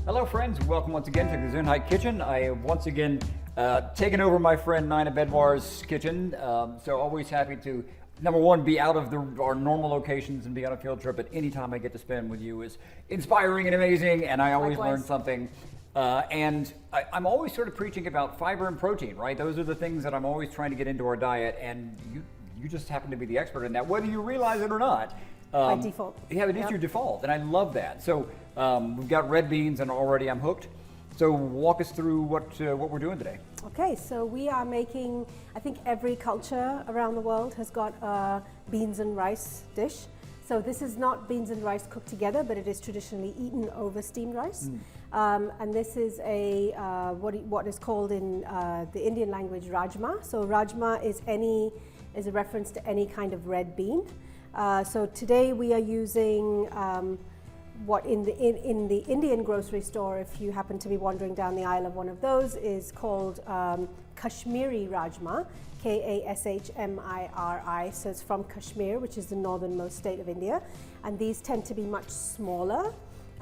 Hello friends, welcome once again to the Gesundheit Kitchen. I have once again taken over my friend Naina Bhedwar's kitchen, so always happy to, number one, be out of our normal locations and be on a field trip, but any time I get to spend with you is inspiring and amazing, and I always learn something. I'm always sort of preaching about fiber and protein, right? Those are the things that I'm always trying to get into our diet, and you just happen to be the expert in that, whether you realize it or not. By default. Yeah, it is your default, and I love that. So we've got red beans, and already I'm hooked. So walk us through what we're doing today. Okay, so we are making, I think every culture around the world has got a beans and rice dish. So this is not beans and rice cooked together, but it is traditionally eaten over steamed rice. And this is a what is called in the Indian language Rajma. So Rajma is a reference to any kind of red bean. So today we are using what in the Indian grocery store, if you happen to be wandering down the aisle of one of those, is called Kashmiri Rajma, Kashmiri. So it's from Kashmir, which is the northernmost state of India, and these tend to be much smaller.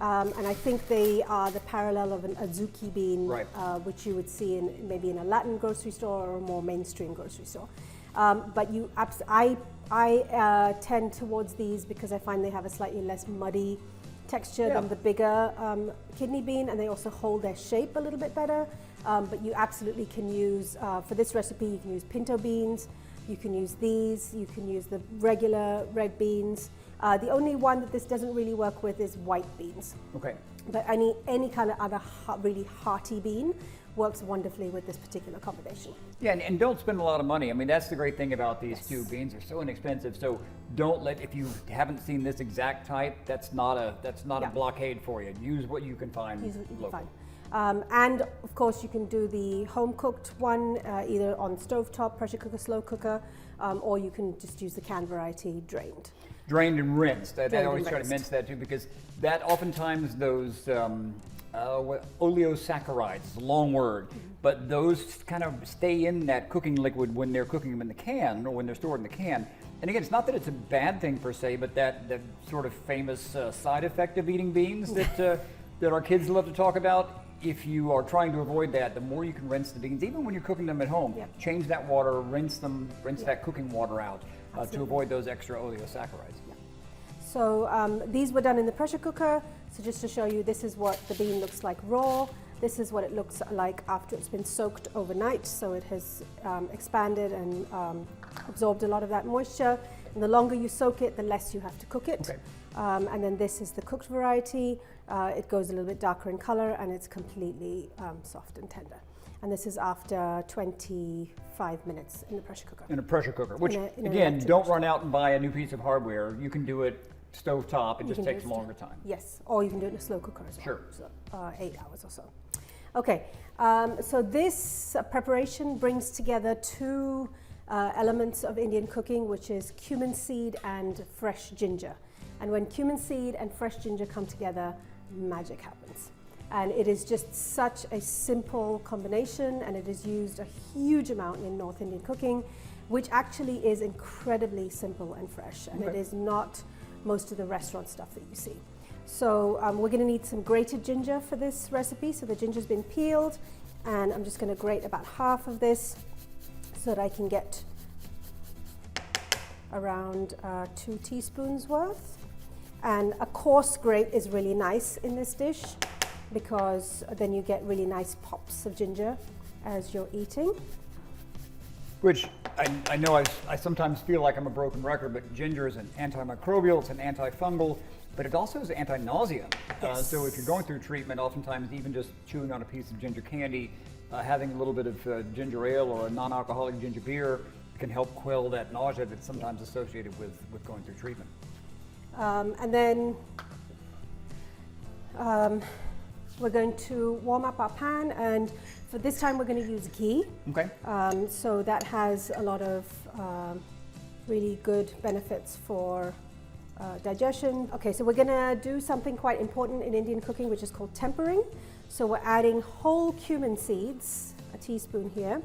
And I think they are the parallel of an azuki bean, right. Which you would see maybe in a Latin grocery store or a more mainstream grocery store. But I tend towards these because I find they have a slightly less muddy texture than the bigger kidney bean, and they also hold their shape a little bit better. But you absolutely can use, for this recipe, you can use pinto beans, you can use these, you can use the regular red beans. The only one that this doesn't really work with is white beans. Okay. But any kind of other really hearty bean works wonderfully with this particular combination. Yeah, and don't spend a lot of money. I mean, that's the great thing about these two beans. They're so inexpensive. So don't if you haven't seen this exact type, that's not a blockade for you. Use what you can find locally. And of course, you can do the home cooked one either on stovetop, pressure cooker, slow cooker, or you can just use the canned variety drained. Drained and rinsed. I always try to mince that too, because that oftentimes those oleosaccharides, it's a long word, but those kind of stay in that cooking liquid when they're cooking them in the can or when they're stored in the can. And again, it's not that it's a bad thing per se, but that sort of famous side effect of eating beans that our kids love to talk about. If you are trying to avoid that, the more you can rinse the beans, even when you're cooking them at home, change that water, rinse that cooking water out to avoid those extra oleosaccharides. So these were done in the pressure cooker. So just to show you, this is what the bean looks like raw. This is what it looks like after it's been soaked overnight. So it has expanded and absorbed a lot of that moisture. And the longer you soak it, the less you have to cook it. Okay. And then this is the cooked variety. It goes a little bit darker in color, and it's completely soft and tender. And this is after 25 minutes in the pressure cooker. In a pressure cooker, which again, don't run out and buy a new piece of hardware. You can do it stovetop. It just takes a longer time. Yes, or you can do it in a slow cooker as well. Sure. So 8 hours or so. Okay, so this preparation brings together two elements of Indian cooking, which is cumin seed and fresh ginger. And when cumin seed and fresh ginger come together, magic happens. And it is just such a simple combination, and it is used a huge amount in North Indian cooking, which actually is incredibly simple and fresh, and it is not most of the restaurant stuff that you see. So we're going to need some grated ginger for this recipe. So the ginger's been peeled, and I'm just going to grate about half of this so that I can get around 2 teaspoons worth. And a coarse grate is really nice in this dish, because then you get really nice pops of ginger as you're eating. Which I know I sometimes feel like I'm a broken record, but ginger is an antimicrobial, it's an antifungal, but it also is anti-nausea. Yes. So if you're going through treatment, oftentimes even just chewing on a piece of ginger candy, having a little bit of ginger ale or a non-alcoholic ginger beer can help quell that nausea that's sometimes associated with going through treatment. And then we're going to warm up our pan, and for this time we're going to use ghee. Okay. So that has a lot of really good benefits for digestion. Okay, so we're going to do something quite important in Indian cooking, which is called tempering. So we're adding whole cumin seeds, a teaspoon here,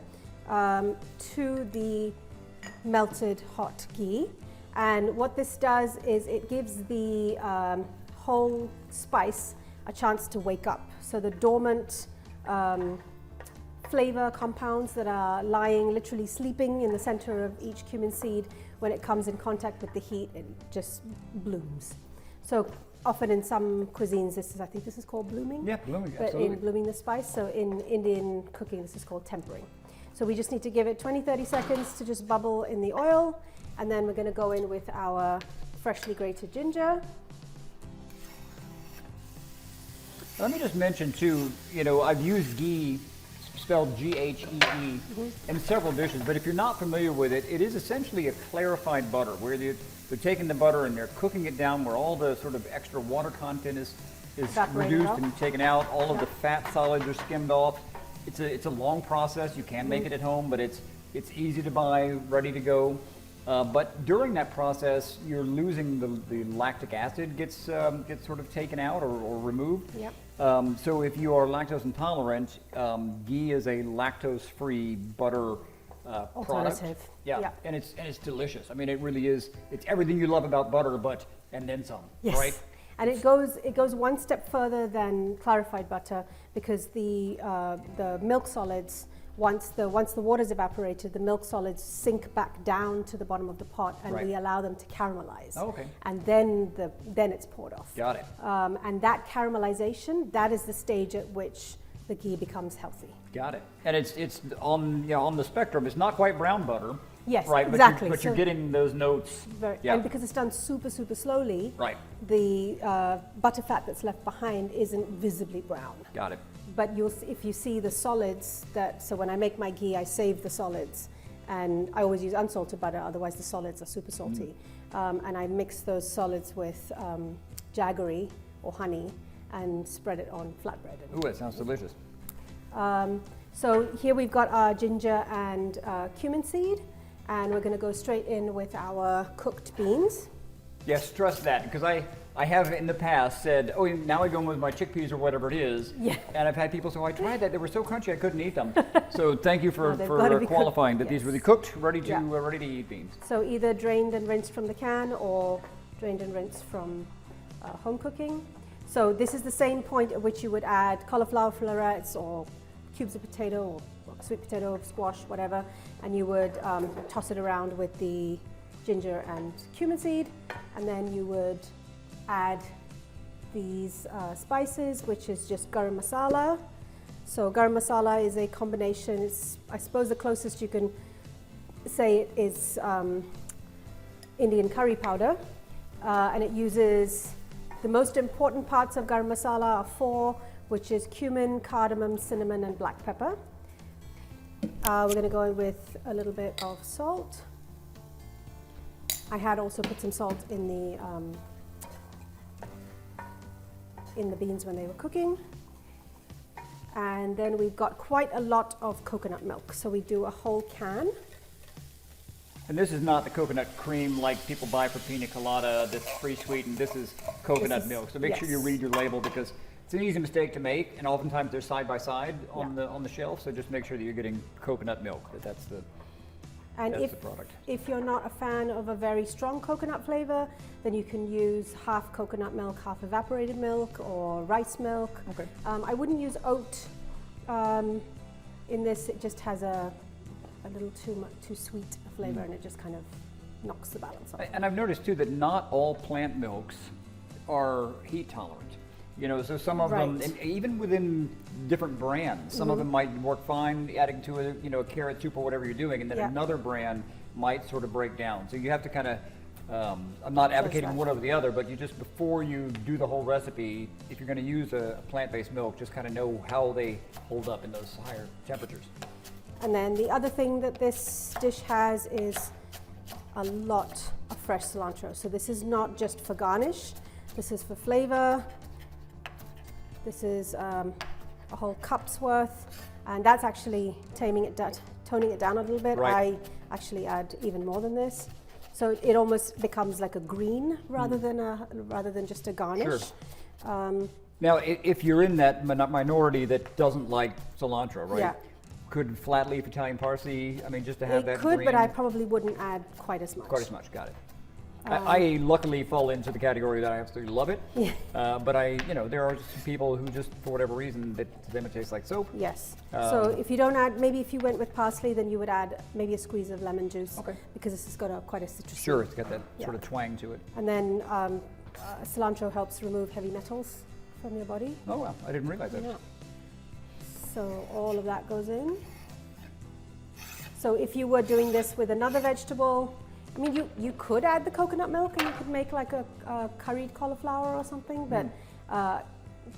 to the melted hot ghee. And what this does is it gives the whole spice a chance to wake up. So the dormant flavor compounds that are lying, literally sleeping in the center of each cumin seed, when it comes in contact with the heat, it just blooms. So often in some cuisines, I think this is called blooming. Yeah, blooming, but absolutely. in blooming the spice. So in Indian cooking, this is called tempering. So we just need to give it 20-30 seconds to just bubble in the oil, and then we're going to go in with our freshly grated ginger. Let me just mention too, I've used ghee, spelled G-H-E-E, in several dishes, but if you're not familiar with it, it is essentially a clarified butter, where they're taking the butter and they're cooking it down where all the sort of extra water content is reduced and taken out, all of the fat solids are skimmed off. It's a long process. You can make it at home, but it's easy to buy, ready to go. But during that process, you're losing the lactic acid gets sort of taken out or removed. Yep. So if you are lactose intolerant, ghee is a lactose-free butter product. Alternative. Yeah, Yep. and it's delicious. I mean, it really is. It's everything you love about butter, and then some. Yes. Right? And it goes one step further than clarified butter, because the milk solids, once the water's evaporated, the milk solids sink back down to the bottom of the pot, and we allow them to caramelize. Oh, okay. And then it's poured off. Got it. And that caramelization, that is the stage at which the ghee becomes healthy. Got it. And it's on the spectrum. It's not quite brown butter. Yes, right, exactly. But you're getting those notes. And because it's done super, super slowly, right, the butter fat that's left behind isn't visibly brown. Got it. But if you see the solids, so when I make my ghee, I save the solids. And I always use unsalted butter, otherwise the solids are super salty. And I mix those solids with jaggery or honey and spread it on flatbread. Ooh, that sounds delicious. So here we've got our ginger and cumin seed. And we're going to go straight in with our cooked beans. Yes, stress that, because I have in the past said, oh, now I go in with my chickpeas or whatever it is. Yeah. And I've had people say, oh, I tried that. They were so crunchy I couldn't eat them. So thank you for qualifying that these were the cooked, ready to eat beans. So either drained and rinsed from the can or drained and rinsed from home cooking. So this is the same point at which you would add cauliflower florets or cubes of potato or sweet potato, squash, whatever, and you would toss it around with the ginger and cumin seed, and then you would add these spices, which is just garam masala. So garam masala is a combination, I suppose the closest you can say it is Indian curry powder, and it uses the most important parts of garam masala are 4, which is cumin, cardamom, cinnamon, and black pepper. We're going to go in with a little bit of salt. I had also put some salt in the beans when they were cooking. And then we've got quite a lot of coconut milk. So we do a whole can. And this is not the coconut cream like people buy for pina colada that's pre-sweetened. This is coconut milk. So make sure you read your label, because it's an easy mistake to make, and oftentimes they're side by side on the shelf. So just make sure that you're getting coconut milk. That's the product. If you're not a fan of a very strong coconut flavor, then you can use half coconut milk, half evaporated milk, or rice milk. Okay. I wouldn't use oat in this. It just has a little too sweet a flavor, and it just kind of knocks the balance off. And I've noticed too that not all plant milks are heat tolerant. So some of them, and even within different brands, some of them might work fine adding to a carrot soup or whatever you're doing, and then another brand might sort of break down. So you have to kind of, I'm not advocating one over the other, but you just, before you do the whole recipe, if you're going to use a plant-based milk, just kind of know how they hold up in those higher temperatures. And then the other thing that this dish has is a lot of fresh cilantro. So this is not just for garnish, this is for flavor. This is a whole cup's worth, and that's actually toning it down a little bit. Right. I actually add even more than this, so it almost becomes like a green rather than just a garnish. Sure. Now, if you're in that minority that doesn't like cilantro, right? Yeah. Could flat leaf Italian parsley, just to have that could, green? but I probably wouldn't add quite as much. Quite as much, got it. I luckily fall into the category that I absolutely love it. Yeah. But there are some people who just, for whatever reason, that to them it tastes like soap. Yes. So if you don't add, maybe if you went with parsley, then you would add maybe a squeeze of lemon juice. Okay. Because this has got quite a citrus. Sure, it's got that sort of twang to it. And then cilantro helps remove heavy metals from your body. Oh wow, I didn't realize that. Yeah. So all of that goes in. So if you were doing this with another vegetable, I mean, you could add the coconut milk and you could make like a curried cauliflower or something, but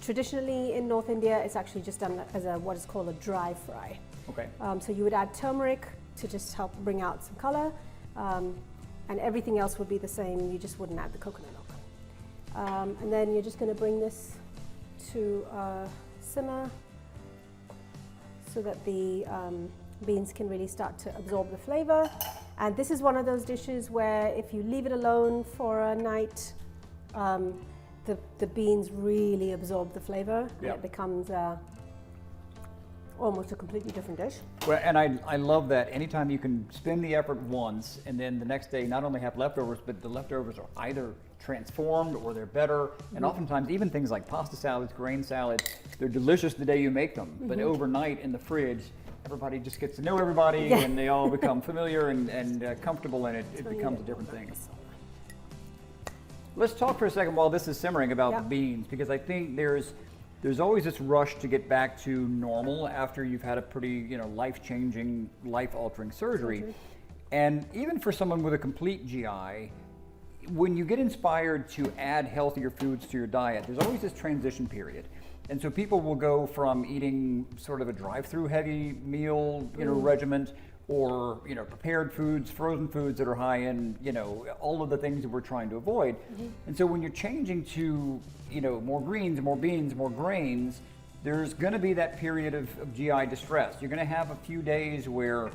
traditionally in North India, it's actually just done as what is called a dry fry. Okay. So you would add turmeric to just help bring out some color, and everything else would be the same. You just wouldn't add the coconut milk. And then you're just going to bring this to simmer so that the beans can really start to absorb the flavor. And this is one of those dishes where if you leave it alone for a night, the beans really absorb the flavor, and it becomes almost a completely different dish. Well, and I love that anytime you can spend the effort once and then the next day not only have leftovers, but the leftovers are either transformed or they're better. And oftentimes even things like pasta salads, grain salads, they're delicious the day you make them, but overnight in the fridge, everybody just gets to know everybody and they all become familiar and comfortable, and it becomes a different thing. Let's talk for a second while this is simmering about the beans, because I think there's always this rush to get back to normal after you've had a pretty life-changing, life-altering surgery. And even for someone with a complete GI, when you get inspired to add healthier foods to your diet, there's always this transition period. And so people will go from eating sort of a drive-through heavy meal, regimen, or prepared foods, frozen foods that are high in all of the things that we're trying to avoid. And so when you're changing to more greens, more beans, more grains, there's going to be that period of GI distress. You're going to have a few days where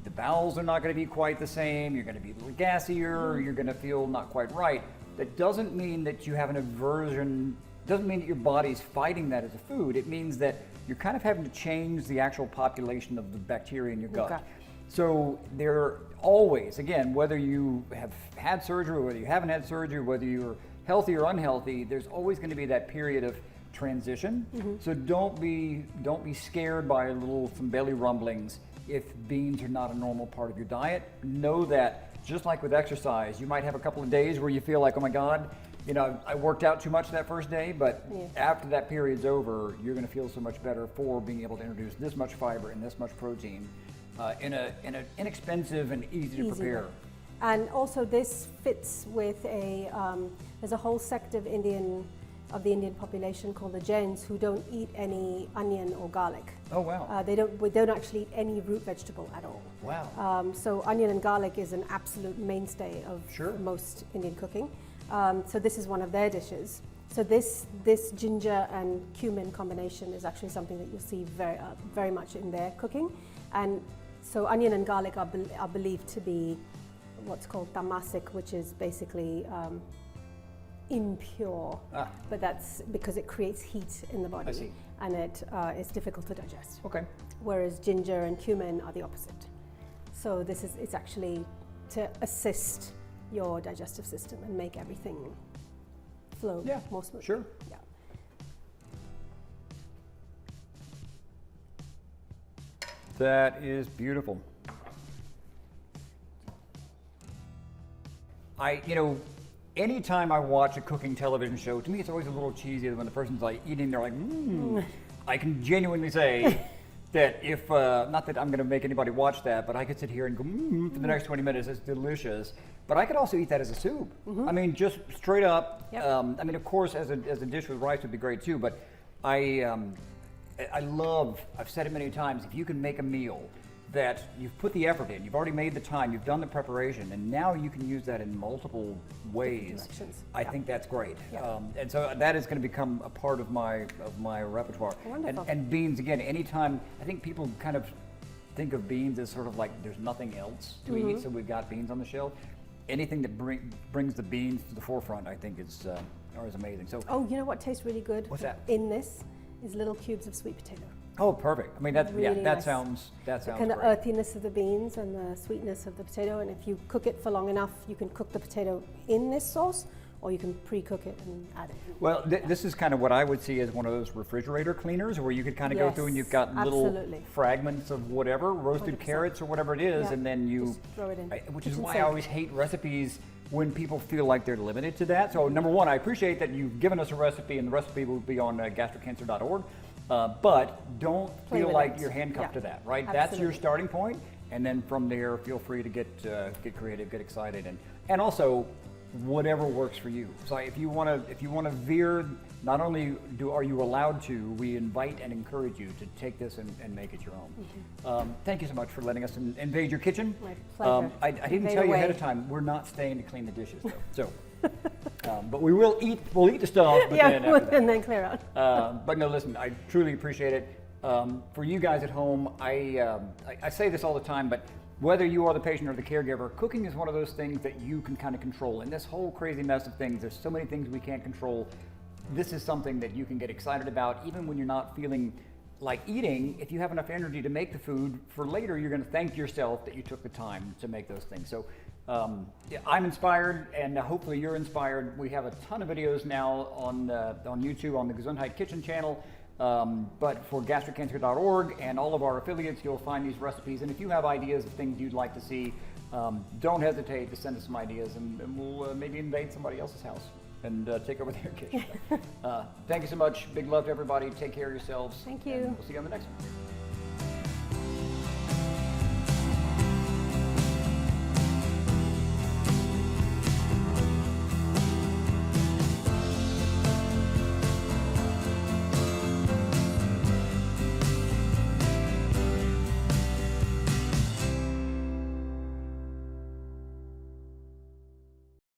the bowels are not going to be quite the same. You're going to be a little gassier. You're going to feel not quite right. That doesn't mean that you have an aversion. Doesn't mean that your body's fighting that as a food. It means that you're kind of having to change the actual population of the bacteria in your gut. Okay. So there always, again, whether you have had surgery, whether you haven't had surgery, whether you're healthy or unhealthy, there's always going to be that period of transition. So don't be scared by some belly rumblings if beans are not a normal part of your diet. Know that just like with exercise, you might have a couple of days where you feel like, oh my God, I worked out too much that first day, but after that period's over, you're going to feel so much better for being able to introduce this much fiber and this much protein in an inexpensive and easy to prepare. And also this fits with there's a whole sect of the Indian population called the Jains who don't eat any onion or garlic. Oh wow. They don't actually eat any root vegetable at all. Wow. So onion and garlic is an absolute mainstay of most Indian cooking. So this is one of their dishes. So this ginger and cumin combination is actually something that you'll see very much in their cooking. And so onion and garlic are believed to be what's called tamasic, which is basically impure, but that's because it creates heat in the body. I see. And it is difficult to digest. Okay. Whereas ginger and cumin are the opposite. So it's actually to assist your digestive system and make everything flow more smoothly. Sure. Yeah. That is beautiful. Anytime I watch a cooking television show, to me it's always a little cheesy when the person's like eating, they're like, I can genuinely say that if, not that I'm going to make anybody watch that, but I could sit here and go, for the next 20 minutes, it's delicious. But I could also eat that as a soup. I mean, just straight up. Yep. I mean, of course, as a dish with rice would be great too, but I've said it many times, if you can make a meal that you've put the effort in, you've already made the time, you've done the preparation, and now you can use that in multiple ways. I think that's great. And so that is going to become a part of my repertoire. Wonderful. And beans, again, anytime, I think people kind of think of beans as sort of like there's nothing else to eat, so we've got beans on the shelf. Anything that brings the beans to the forefront, I think is amazing. So, oh, you know what tastes really good? What's that? In this is little cubes of sweet potato. Oh, perfect. I mean, that Really that nice. sounds The great. kind of earthiness of the beans and the sweetness of the potato. And if you cook it for long enough, you can cook the potato in this sauce, or you can pre-cook it and add it. Well, this is kind of what I would see as one of those refrigerator cleaners, where you could kind of go through and you've got little absolutely. fragments of whatever, roasted 100%. carrots or whatever it is, Yeah. and then you Just throw it in. Which is Kitchen why I sink. always hate recipes when people feel like they're limited to that. So number one, I appreciate that you've given us a recipe, and the recipe will be on gastroccancer.org. But don't Play feel with like it. you're handcuffed Yeah. to that, right? That's your Absolutely. starting point, and then from there, feel free to get creative, get excited, and also whatever works for you. So if you want to veer, not only are you allowed to, we invite and encourage you to take this and make it your own. Thank you so much for letting us invade your kitchen. My pleasure. I didn't Invade tell you ahead away. of time, we're not staying to clean the dishes though. So, but we'll eat the stuff. But Yeah, then after that. and then clear out. But no, listen, I truly appreciate it. For you guys at home, I say this all the time, but whether you are the patient or the caregiver, cooking is one of those things that you can kind of control. In this whole crazy mess of things, there's so many things we can't control. This is something that you can get excited about, even when you're not feeling like eating. If you have enough energy to make the food for later, you're going to thank yourself that you took the time to make those things. So yeah, I'm inspired, and hopefully you're inspired. We have a ton of videos now on YouTube on the Gesundheit Kitchen channel. But for gastroccancer.org and all of our affiliates, you'll find these recipes. And if you have ideas of things you'd like to see, don't hesitate to send us some ideas, and we'll maybe invade somebody else's house and take over their kitchen. Thank you so much. Big love to everybody. Take care of yourselves. Thank you. And we'll see you on the next one.